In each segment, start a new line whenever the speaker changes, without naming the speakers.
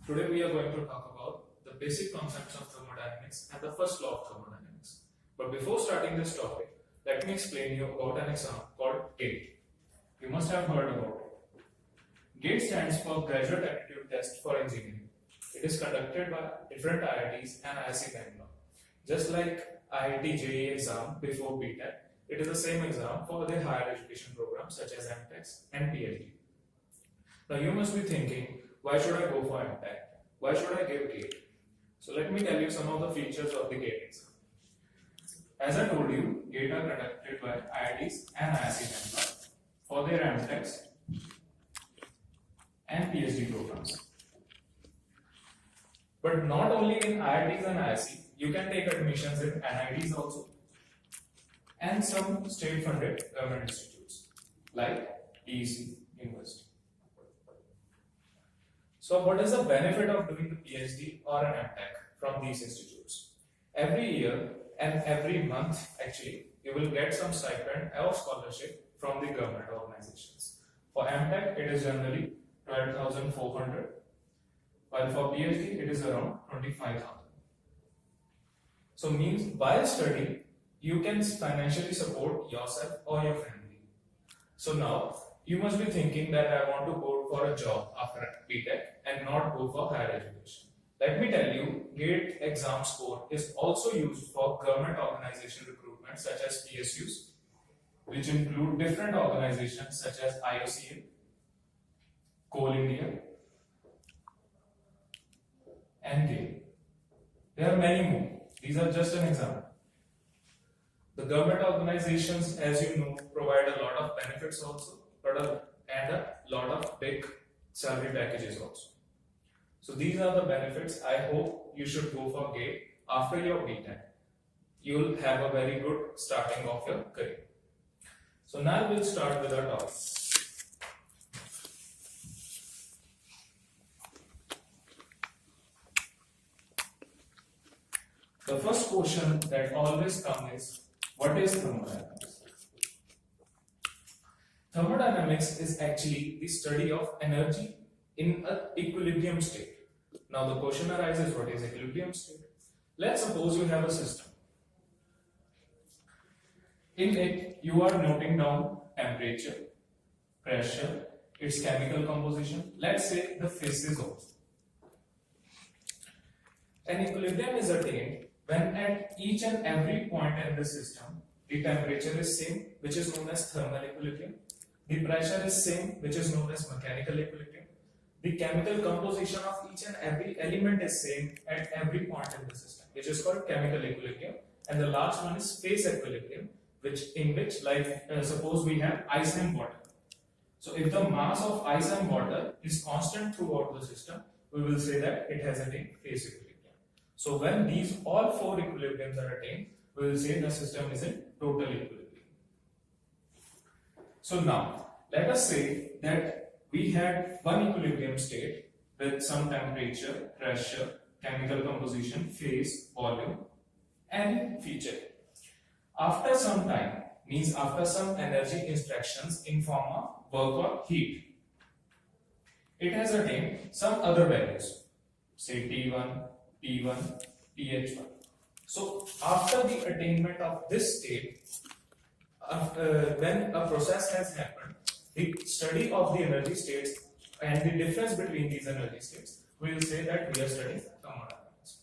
Today we are going to talk about the basic concepts of thermodynamics and the first law of thermodynamics. But before starting this topic, let me explain you about an exam called GATE. You must have heard about it. GATE stands for Graduate Aptitude Test for Engineering. It is conducted by different IITs and IISc Bangalore. Just like IIT JEE exam before BTech, it is the same exam for the higher education programs such as MTech and PhD. Now you must be thinking, why should I go for MTech? Why should I give GATE? So let me tell you some of the features of the GATE exam. As I told you, GATE are conducted by IITs and IISc Bangalore for their MTech and PhD programs. But not only in IITs and IISc, you can take admissions in NITs also and some state-funded government institutes like TEC University. So what is the benefit of doing the PhD or an MTech from these institutes? Every year and every month actually, you will get some stipend or scholarship from the government organizations. For MTech, it is generally 12,400, while for PhD, it is around 25,000. So means while studying, you can financially support yourself or your family. So now, you must be thinking that I want to go for a job after BTech and not go for higher education. Let me tell you, GATE exam score is also used for government organization recruitment such as PSUs, which include different organizations such as IOCL, Coal India, and GAIL. There are many more. These are just an example. The government organizations, as you know, provide a lot of benefits also, and a lot of big salary packages also. So these are the benefits. I hope you should go for GATE after your BTech. You will have a very good starting of your career. So now we'll start with our topic. The first question that always comes is, what is thermodynamics? Thermodynamics is actually the study of energy in an equilibrium state. Now the question arises, what is equilibrium state? Let's suppose you have a system. In it, you are noting down temperature, pressure, its chemical composition, let's say the phases also. An equilibrium is attained when at each and every point in the system, the temperature is same, which is known as thermal equilibrium. The pressure is same, which is known as mechanical equilibrium. The chemical composition of each and every element is same at every point in the system, which is called chemical equilibrium. And the last one is phase equilibrium, suppose we have ice and water. So if the mass of ice and water is constant throughout the system, we will say that it has attained phase equilibrium. So when these all four equilibriums are attained, we will say the system is in total equilibrium. So now, let us say that we had one equilibrium state with some temperature, pressure, chemical composition, phase, volume, and feature. After some time, means after some energy instructions in form of work or heat, it has attained some other values, say T1, P1, pH1. So after the attainment of this state, when a process has happened, the study of the energy states and the difference between these energy states, we will say that we are studying thermodynamics.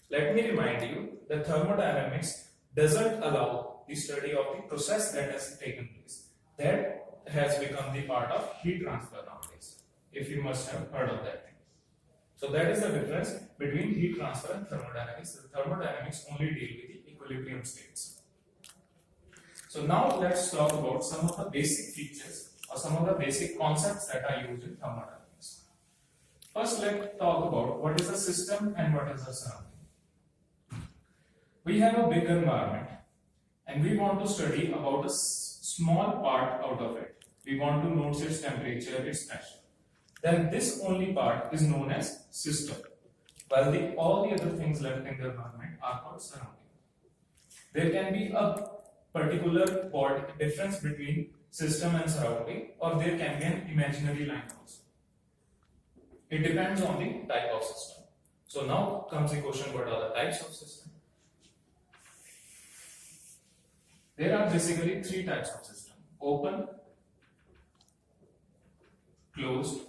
Let me remind you that thermodynamics doesn't allow the study of the process that has taken place. That has become the part of heat transfer nowadays, if you must have heard of that thing. So that is the difference between heat transfer and thermodynamics. The thermodynamics only deal with the equilibrium states. So now let's talk about some of the basic features or some of the basic concepts that are used in thermodynamics. First, let's talk about what is a system and what is a surrounding. We have a big environment and we want to study about a small part out of it. We want to note its temperature, its pressure. Then this only part is known as system, while all the other things left in the environment are called surrounding. There can be a particular difference between system and surrounding, or there can be an imaginary line also. It depends on the type of system. So now comes the question, what are the types of system? There are basically three types of system: open, closed,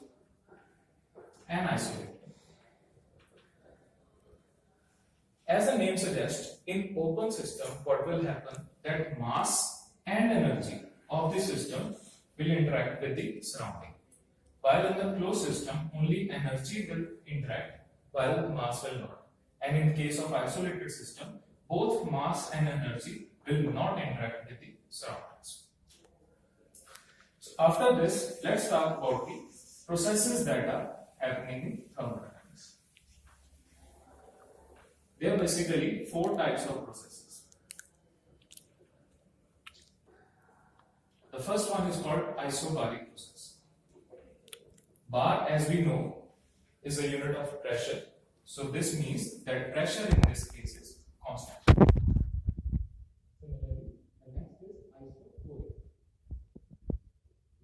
and isolated. As the name suggests, in open system, what will happen that mass and energy of the system will interact with the surrounding. While in the closed system, only energy will interact while the mass will not. And in case of isolated system, both mass and energy will not interact with the surroundings. So after this, let's talk about the processes that are happening in thermodynamics. There are basically four types of processes. The first one is called isobaric process. Bar, as we know, is a unit of pressure. So this means that pressure in this case is constant. Similarly, the next is isochoric.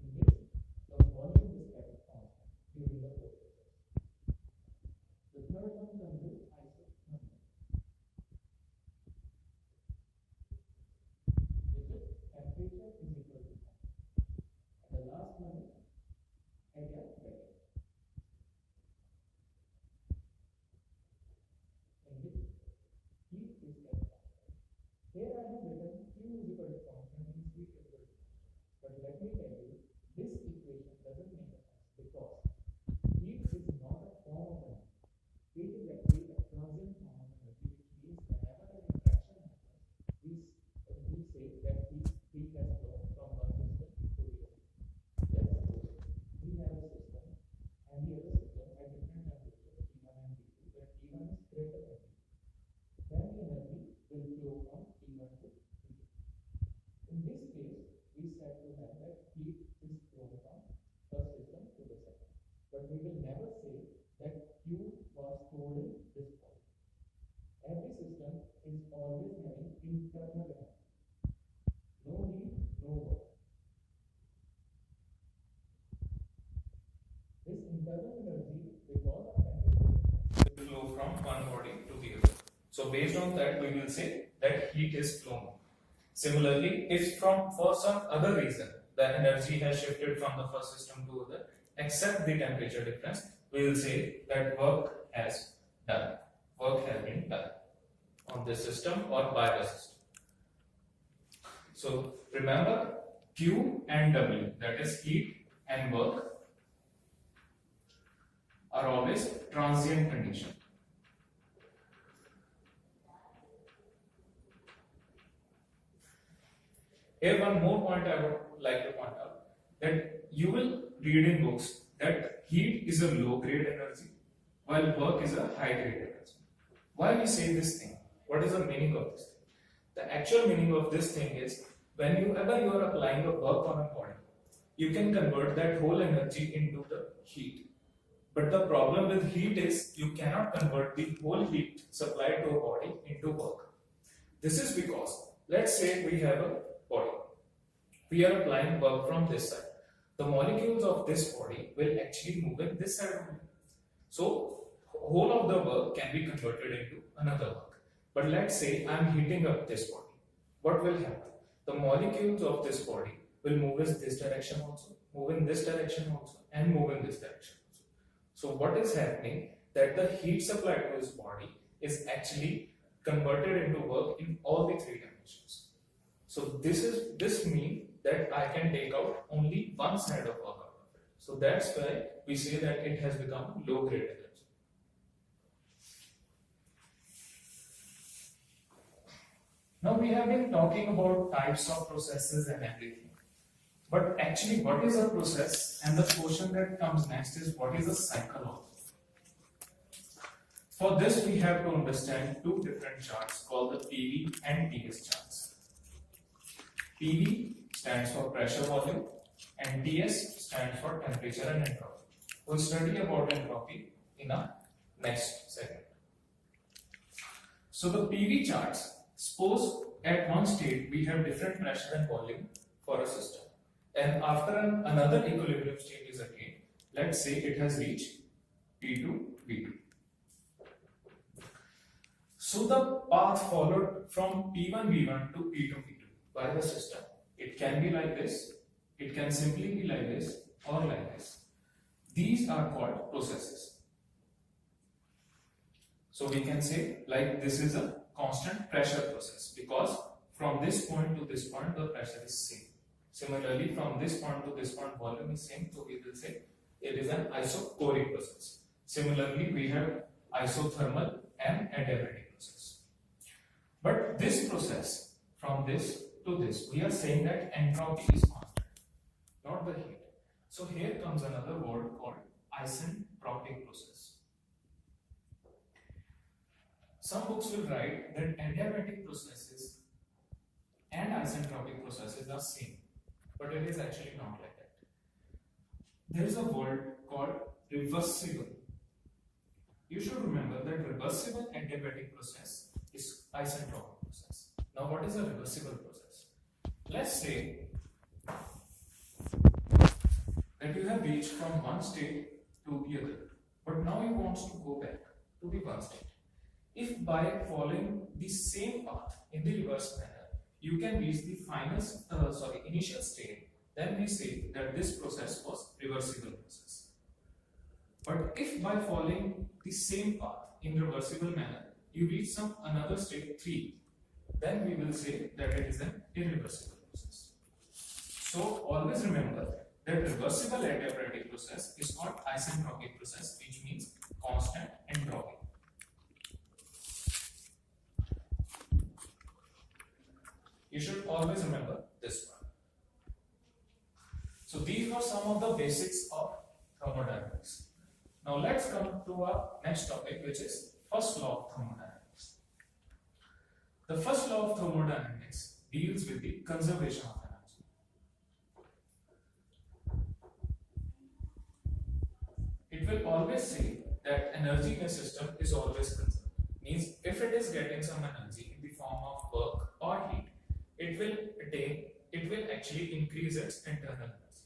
In which the volume is kept constant during the process. The third one comes with isothermal. Temperature is equal to 1. And the last one is adiabatic, in which heat is kept constant. Here I have written Q is equal to constant and heat is equal to constant. But let me tell you, this equation doesn't make sense because heat is not a form of energy. It is actually a transient form of energy, which means whenever an interaction happens, we say that heat has flown from one system to the other. Let's suppose we have a system and the other system at different temperatures, T1 and T2, where T1 is greater than T2. Then the energy will flow from T1 to T2. In this case, we said to them that heat is flown from first system to the second. But we will never say that Q was stored in this point. Every system is always having internal energy. No heat, no work. This internal energy, because of temperature, will flow from one body to the other. So based on that, we will say that heat is flown. Similarly, if for some other reason the energy has shifted from the first system to the other, except the temperature difference, we will say that work has been done on this system or by the system. So remember, Q and W, that is heat and work, are always transient condition. Here one more point I would like to point out, that you will read in books that heat is a low grade energy while work is a high grade energy. Why we say this thing? What is the meaning of this thing? The actual meaning of this thing is, whenever you are applying a work on a body, you can convert that whole energy into the heat. But the problem with heat is you cannot convert the whole heat supplied to a body into work. This is because, let's say we have a body. We are applying work from this side. The molecules of this body will actually move in this side only. So, whole of the work can be converted into another work. But let's say I am heating up this body. What will happen? The molecules of this body will move in this direction also, move in this direction also, and move in this direction also. So what is happening, that the heat supplied to his body is actually converted into work in all the three dimensions. So this means that I can take out only one side of work out of it. So that's why we say that it has become low grade energy. Now we have been talking about types of processes and everything. But actually, what is a process? And the question that comes next is, what is a cycle? For this, we have to understand two different charts called the PV and TS charts. PV stands for pressure volume and TS stands for temperature and entropy. We'll study about entropy in our next segment. So the PV charts, suppose at one state we have different pressure and volume for a system. And after another equilibrium state is attained, let's say it has reached T2, V2. So the path followed from P1, V1 to P2, V2 by the system, it can be like this, it can simply be like this or like this. These are called processes. So we can say like this is a constant pressure process because from this point to this point the pressure is same. Similarly, from this point to this point volume is same, so we will say it is an isochoric process. Similarly, we have isothermal and adiabatic process. But this process, from this to this, we are saying that entropy is constant, not the heat. So here comes another word called isentropic process. Some books will write that adiabatic processes and isentropic processes are same, but it is actually not like that. There is a word called reversible. You should remember that reversible adiabatic process is isentropic process. Now what is a reversible process? Let's say that you have reached from one state to the other, but now you want to go back to the one state. If by following the same path in the reverse manner, you can reach the initial state, then we say that this process was reversible process. But if by following the same path in reversible manner, you reach some another state 3, then we will say that it is an irreversible process. So always remember that reversible adiabatic process is called isentropic process, which means constant entropy. You should always remember this one. So these were some of the basics of thermodynamics. Now let's come to our next topic, which is first law of thermodynamics. The first law of thermodynamics deals with the conservation of energy. It will always say that energy in a system is always conserved. Means if it is getting some energy in the form of work or heat, it will actually increase its internal energy.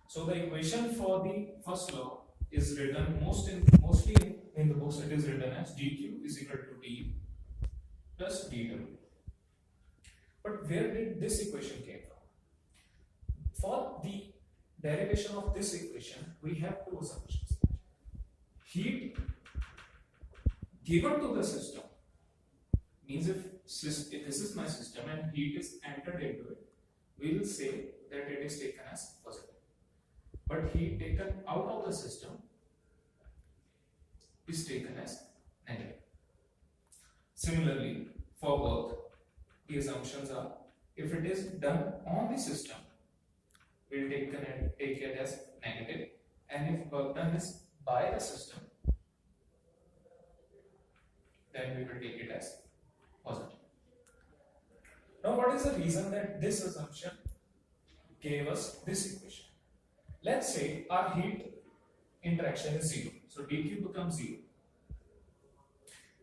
So the equation for the first law is written mostly in the books. It is written as dq is equal to du plus dw. But where did this equation came from? For the derivation of this equation, we have two assumptions. Heat given to the system means if this is my system and heat is entered into it, we will say that it is taken as positive. But heat taken out of the system is taken as negative. Similarly, for work, the assumptions are if it is done on the system, we will take it as negative, and if work done is by the system, then we will take it as positive. Now, what is the reason that this assumption gave us this equation? Let's say our heat interaction is 0. So dq becomes 0.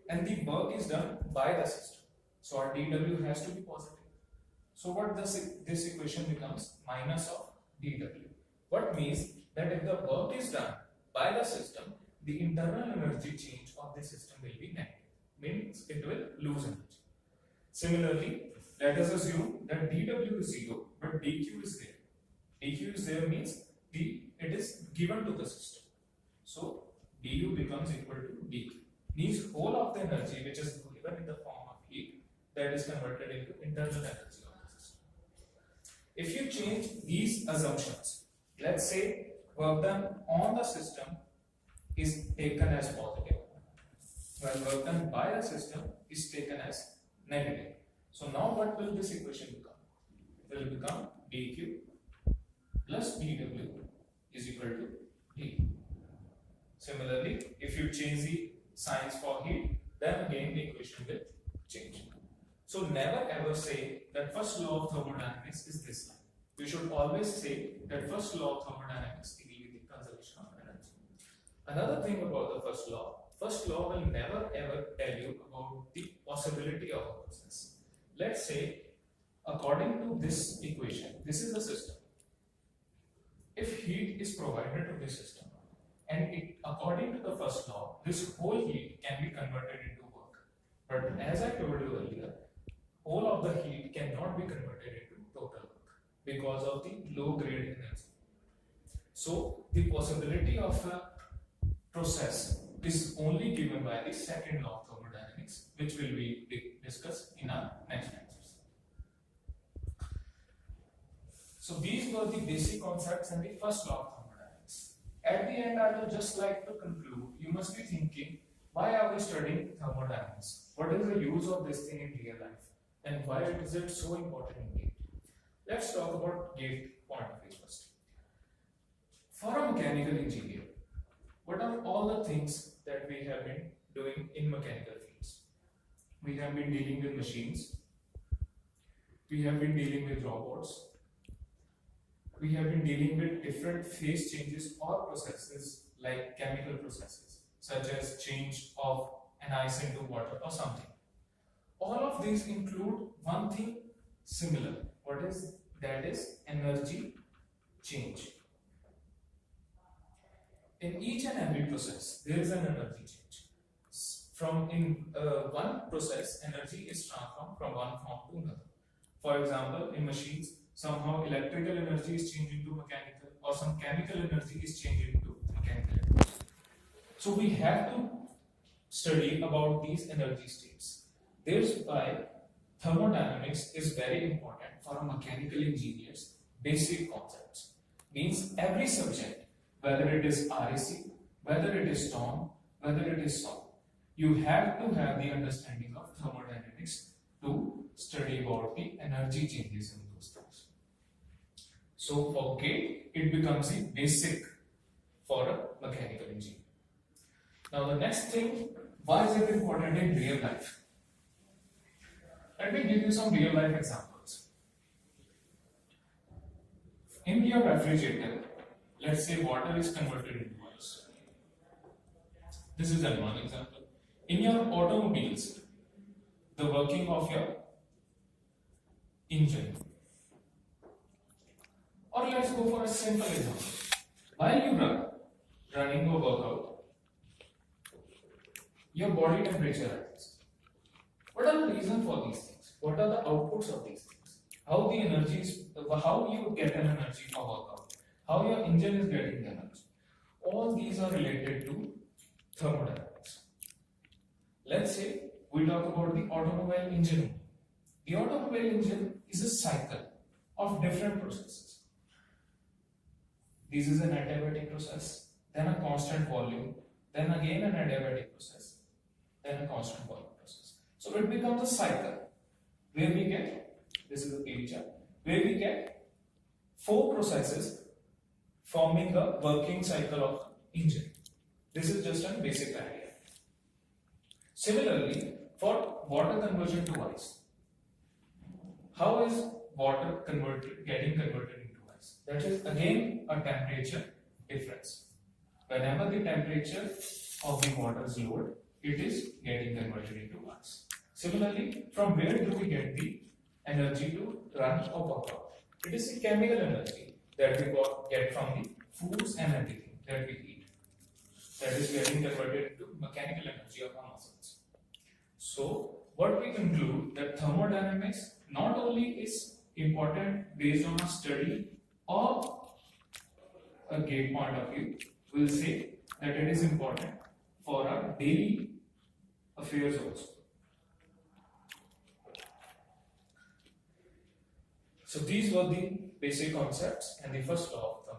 And the work is done by the system. So our dw has to be positive. So what this equation becomes minus of dw. What means that if the work is done by the system, the internal energy change of the system will be negative. Means it will lose energy. Similarly, let us assume that dw is 0, but dq is there. dq is there means it is given to the system. So du becomes equal to dq. Means whole of the energy which is given in the form of heat, that is converted into internal energy of the system. If you change these assumptions, let's say work done on the system is taken as positive, while work done by the system is taken as negative. So now what will this equation become? It will become dq plus dw is equal to d. Similarly, if you change the signs for heat, then again the equation will change. So never ever say that first law of thermodynamics is this line. You should always say that first law of thermodynamics deals with the conservation of energy. Another thing about the first law will never ever tell you about the possibility of a process. Let's say, according to this equation, this is a system. If heat is provided to this system and according to the first law, this whole heat can be converted into work. But as I told you earlier, all of the heat cannot be converted into total work because of the low grade energy. So the possibility of a process is only given by the second law of thermodynamics, which will be discussed in our next lectures. So these were the basic concepts and the first law of thermodynamics. At the end, I would just like to conclude, you must be thinking, why are we studying thermodynamics? What is the use of this thing in real life? And why is it so important in GATE? Let's talk about GATE point of view first. For a mechanical engineer, what are all the things that we have been doing in mechanical fields? We have been dealing with machines, we have been dealing with robots, we have been dealing with different phase changes or processes like chemical processes, such as change of an ice into water or something. All of these include one thing similar. What is that? Is energy change. In each and every process, there is an energy change. From in one process, energy is transformed from one form to another. For example, in machines, somehow electrical energy is changed into mechanical, or some chemical energy is changed into mechanical energy. So we have to study about these energy states. That's why thermodynamics is very important for a mechanical engineer's basic concepts. Means every subject, whether it is RAC, whether it is TOM, whether it is SOM, you have to have the understanding of thermodynamics to study about the energy changes in those things. So for GATE, it becomes the basic for a mechanical engineer. Now the next thing, why is it important in real life? Let me give you some real life examples. In your refrigerator, let's say water is converted into ice. This is one example. In your automobiles, the working of your engine. Or let's go for a simple example. While you running a workout, your body temperature rises. What are the reasons for these things? What are the outputs of these things? How the energy is, how you get an energy for workout? How your engine is getting the energy? All these are related to thermodynamics. Let's say we talk about the automobile engine. The automobile engine is a cycle of different processes. This is an adiabatic process, then a constant volume, then again an adiabatic process, then a constant volume process. So it becomes a cycle where we get, this is a picture, where we get 4 processes forming a working cycle of engine. This is just a basic idea. Similarly, for water conversion to ice, how is water getting converted into ice? That is again a temperature difference. Whenever the temperature of the water is lowered, it is getting converted into ice. Similarly, from where do we get the energy to run or work out? It is the chemical energy that we get from the foods and everything that we eat. That is getting converted into mechanical energy of our muscles. So, what we conclude that thermodynamics not only is important based on a study or a GATE point of view, we'll say that it is important for our daily affairs also. So these were the basic concepts and the first law of